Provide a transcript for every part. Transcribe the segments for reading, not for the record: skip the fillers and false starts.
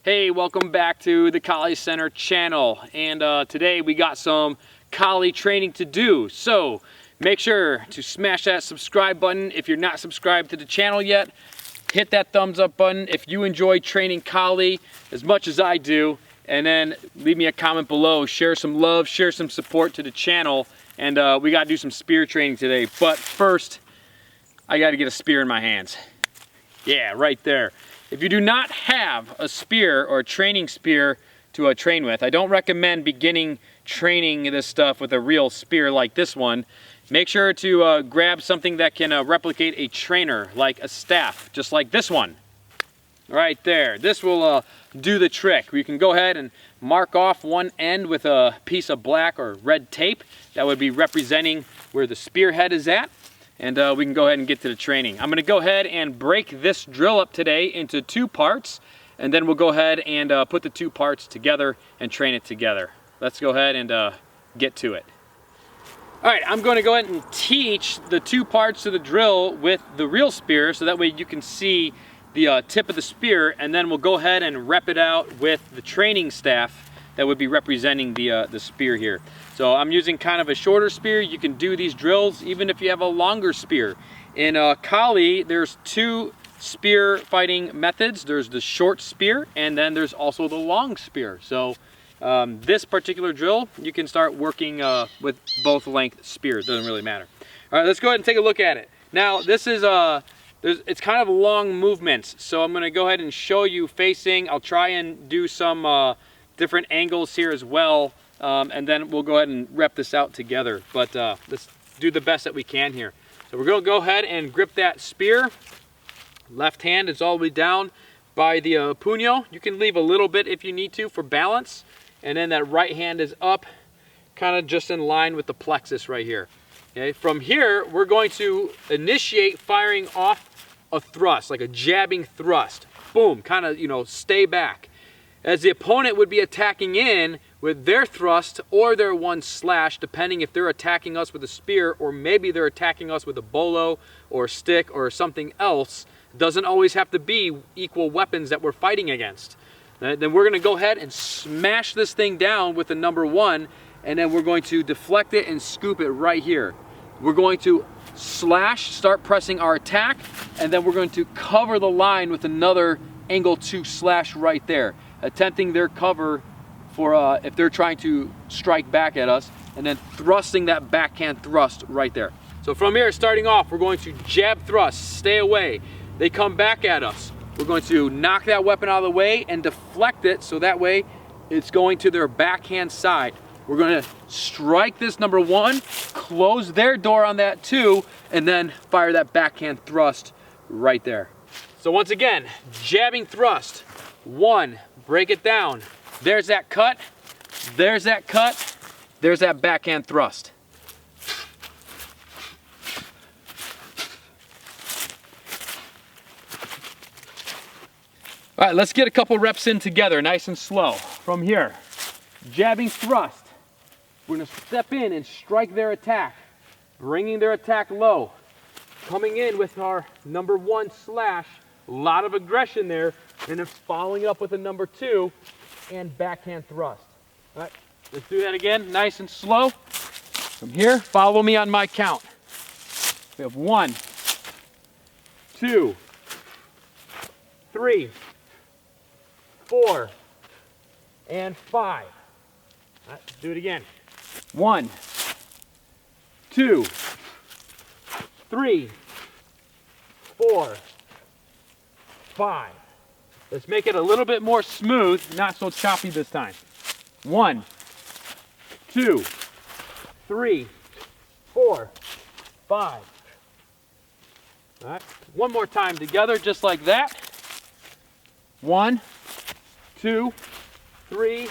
Hey, welcome back to the Collie Center channel, and today we got some collie training to do. So make sure to smash that subscribe button if you're not subscribed to the channel yet. Hit that thumbs up button if you enjoy training collie as much as I do, and then leave me a comment below. Share some love, share some support to the channel, and we got to do some spear training today. But first, I got to get a spear in my hands. Yeah, right there. If you do not have a spear or a training spear to train with, I don't recommend beginning training this stuff with a real spear like this one. Make sure to grab something that can replicate a trainer, like a staff, just like this one. Right there. This will do the trick. You can go ahead and mark off one end with a piece of black or red tape. That would be representing where the spearhead is at. And we can go ahead and get to the training. I'm going to go ahead and break this drill up today into 2 parts, and then we'll go ahead and put the 2 parts together and train it together. Let's go ahead and get to it. All right, I'm going to go ahead and teach the 2 parts of the drill with the real spear, so that way you can see the tip of the spear, and then we'll go ahead and rep it out with the training staff that would be representing the spear here. So I'm using kind of a shorter spear. You can do these drills even if you have a longer spear. In collie, there's 2 spear fighting methods. There's the short spear, and then there's also the long spear. So this particular drill, you can start working with both length spears. Doesn't really matter. All right, let's go ahead and take a look at it. Now this is it's kind of long movements, so I'm going to go ahead and show you facing. I'll try and do some different angles here as well. And then we'll go ahead and rep this out together. But let's do the best that we can here. So we're going to go ahead and grip that spear. Left hand is all the way down by the puño. You can leave a little bit if you need to for balance. And then that right hand is up, kind of just in line with the plexus right here. Okay. From here, we're going to initiate firing off a thrust, like a jabbing thrust. Boom, kind of, stay back. As the opponent would be attacking in with their thrust or their one slash, depending if they're attacking us with a spear or maybe they're attacking us with a bolo or a stick or something else. It doesn't always have to be equal weapons that we're fighting against. Then we're going to go ahead and smash this thing down with the number 1, and then we're going to deflect it and scoop it right here. We're going to slash, start pressing our attack, and then we're going to cover the line with another angle 2 slash right there, attempting their cover for if they're trying to strike back at us, and then thrusting that backhand thrust right there. So from here, starting off, we're going to jab thrust, stay away. They come back at us. We're going to knock that weapon out of the way and deflect it, so that way it's going to their backhand side. We're going to strike this number 1, close their door on that 2, and then fire that backhand thrust right there. So once again, jabbing thrust, 1, break it down. There's that cut, there's that cut, there's that backhand thrust. All right, let's get a couple reps in together, nice and slow. From here, jabbing thrust. We're gonna step in and strike their attack, bringing their attack low. Coming in with our number 1 slash, a lot of aggression there, and then following up with a number 2 and backhand thrust. All right, let's do that again, nice and slow. From here, follow me on my count. We have 1, 2, 3, 4, and 5. All right, let's do it again. 1, 2, 3, 4, 5. Let's make it a little bit more smooth, not so choppy this time. 1, 2, 3, 4, 5. All right, one more time together, just like that. 1, 2, 3,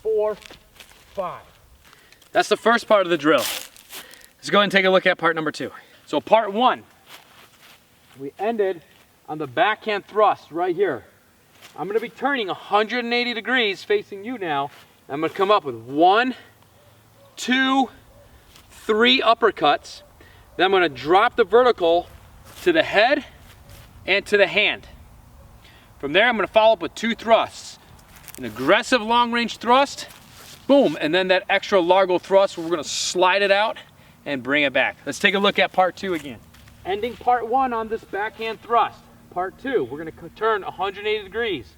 4, 5. That's the first part of the drill. Let's go ahead and take a look at part number 2. So part 1, we ended on the backhand thrust right here. I'm going to be turning 180 degrees facing you now. I'm going to come up with 1, 2, 3 uppercuts. Then I'm going to drop the vertical to the head and to the hand. From there, I'm going to follow up with 2 thrusts. an aggressive long range thrust, boom, and then that extra largo thrust where we're gonna slide it out and bring it back. Let's take a look at part 2 again. Ending part 1 on this backhand thrust. Part 2, we're gonna turn 180 degrees.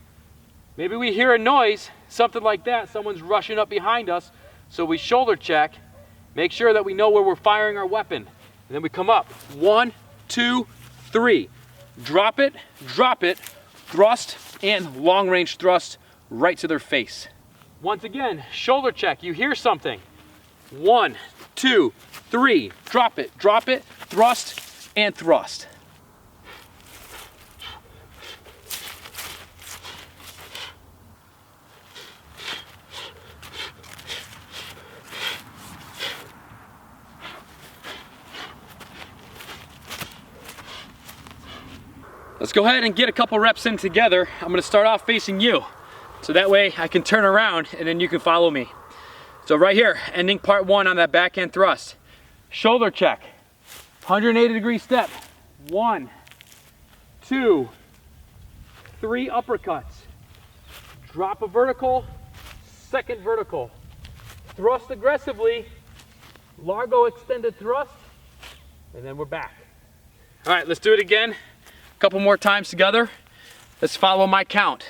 Maybe we hear a noise, something like that, someone's rushing up behind us, so we shoulder check, make sure that we know where we're firing our weapon. And then we come up, 1, 2, 3. Drop it, thrust, and long range thrust right to their face. Once again, shoulder check, you hear something. 1, 2, 3, drop it, thrust, and thrust. Let's go ahead and get a couple reps in together. I'm gonna start off facing you, so that way I can turn around and then you can follow me. So right here, ending part 1 on that backhand thrust. Shoulder check, 180 degree step. 1, 2, 3 uppercuts. Drop a vertical, second vertical. Thrust aggressively, largo extended thrust, and then we're back. All right, let's do it again. Couple more times together. Let's follow my count.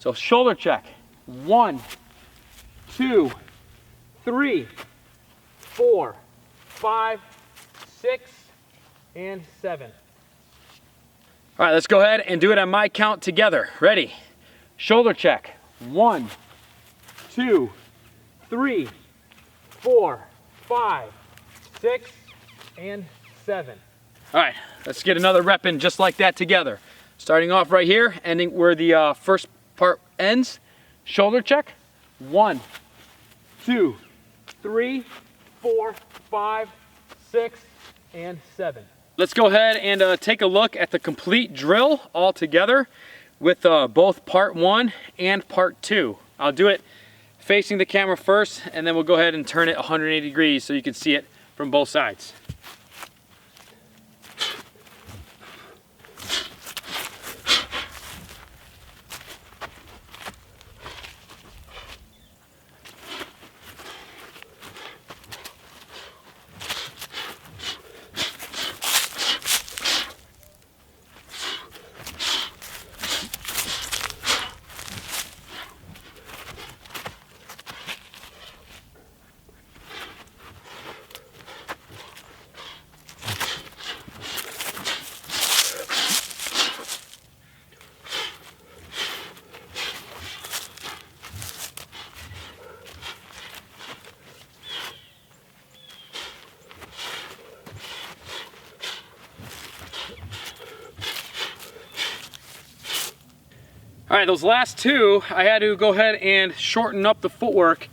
So shoulder check. 1, 2, 3, 4, 5, 6, and 7. All right, let's go ahead and do it on my count together. Ready? Shoulder check. 1, 2, 3, 4, 5, 6, and 7. All right, let's get another rep in just like that together. Starting off right here, ending where the first part ends. Shoulder check. 1, 2, 3, 4, 5, 6, and 7. Let's go ahead and take a look at the complete drill all together with both part 1 and part 2. I'll do it facing the camera first, and then we'll go ahead and turn it 180 degrees so you can see it from both sides. All right, those last 2, I had to go ahead and shorten up the footwork.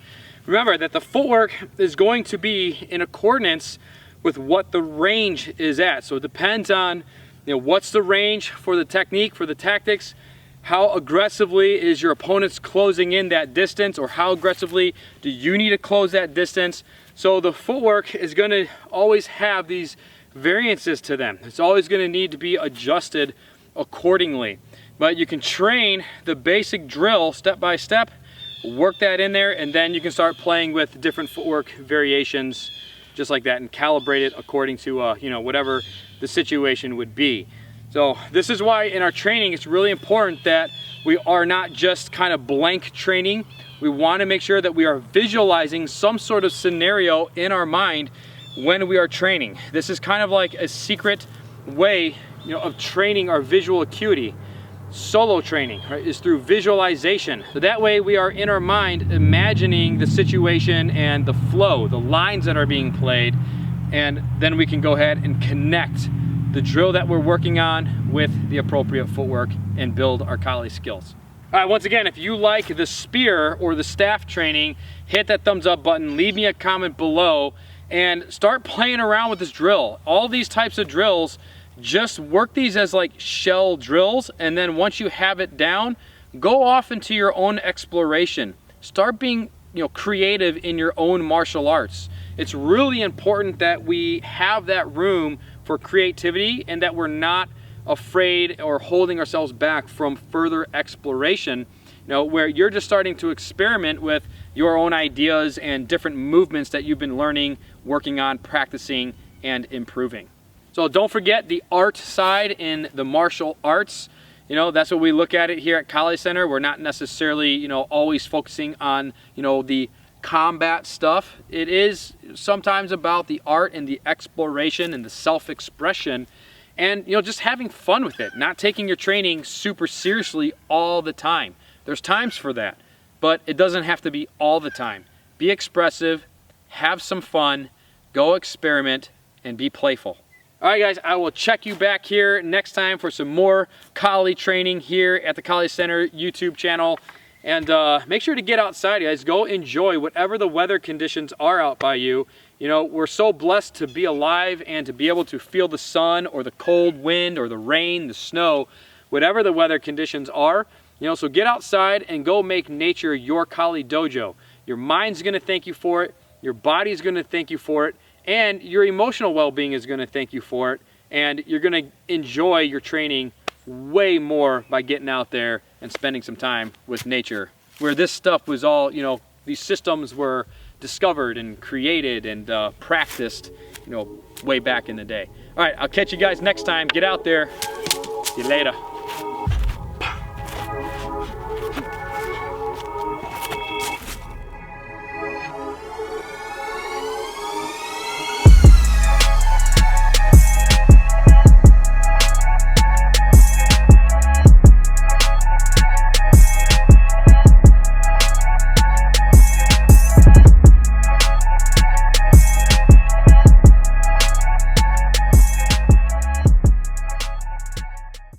Remember that the footwork is going to be in accordance with what the range is at. So it depends on, what's the range for the technique, for the tactics, how aggressively is your opponent's closing in that distance, or how aggressively do you need to close that distance. So the footwork is going to always have these variances to them. It's always going to need to be adjusted accordingly. But you can train the basic drill step by step, work that in there, and then you can start playing with different footwork variations just like that and calibrate it according to whatever the situation would be. So this is why in our training it's really important that we are not just kind of blank training. We want to make sure that we are visualizing some sort of scenario in our mind when we are training. This is kind of like a secret way of training our visual acuity. Solo training, right, is through visualization. So that way we are in our mind imagining the situation and the flow, the lines that are being played, and then we can go ahead and connect the drill that we're working on with the appropriate footwork and build our Kali skills. All right, once again, if you like the spear or the staff training, hit that thumbs up button, leave me a comment below, and start playing around with this drill. All these types of drills, just work these as like shell drills, and then once you have it down, go off into your own exploration. Start being creative in your own martial arts. It's really important that we have that room for creativity and that we're not afraid or holding ourselves back from further exploration where you're just starting to experiment with your own ideas and different movements that you've been learning, working on, practicing, and improving. So don't forget the art side in the martial arts. That's what we look at it here at College Center. We're not necessarily, always focusing on, the combat stuff. It is sometimes about the art and the exploration and the self-expression and, just having fun with it, not taking your training super seriously all the time. There's times for that, but it doesn't have to be all the time. Be expressive, have some fun, go experiment, and be playful. All right, guys, I will check you back here next time for some more Kali training here at the Kali Center YouTube channel. And make sure to get outside, guys. Go enjoy whatever the weather conditions are out by you. We're so blessed to be alive and to be able to feel the sun or the cold wind or the rain, the snow, whatever the weather conditions are. So get outside and go make nature your Kali dojo. Your mind's gonna thank you for it. Your body's gonna thank you for it. And your emotional well-being is going to thank you for it. And you're going to enjoy your training way more by getting out there and spending some time with nature, where this stuff was all, these systems were discovered and created and practiced, way back in the day. All right, I'll catch you guys next time. Get out there. See you later.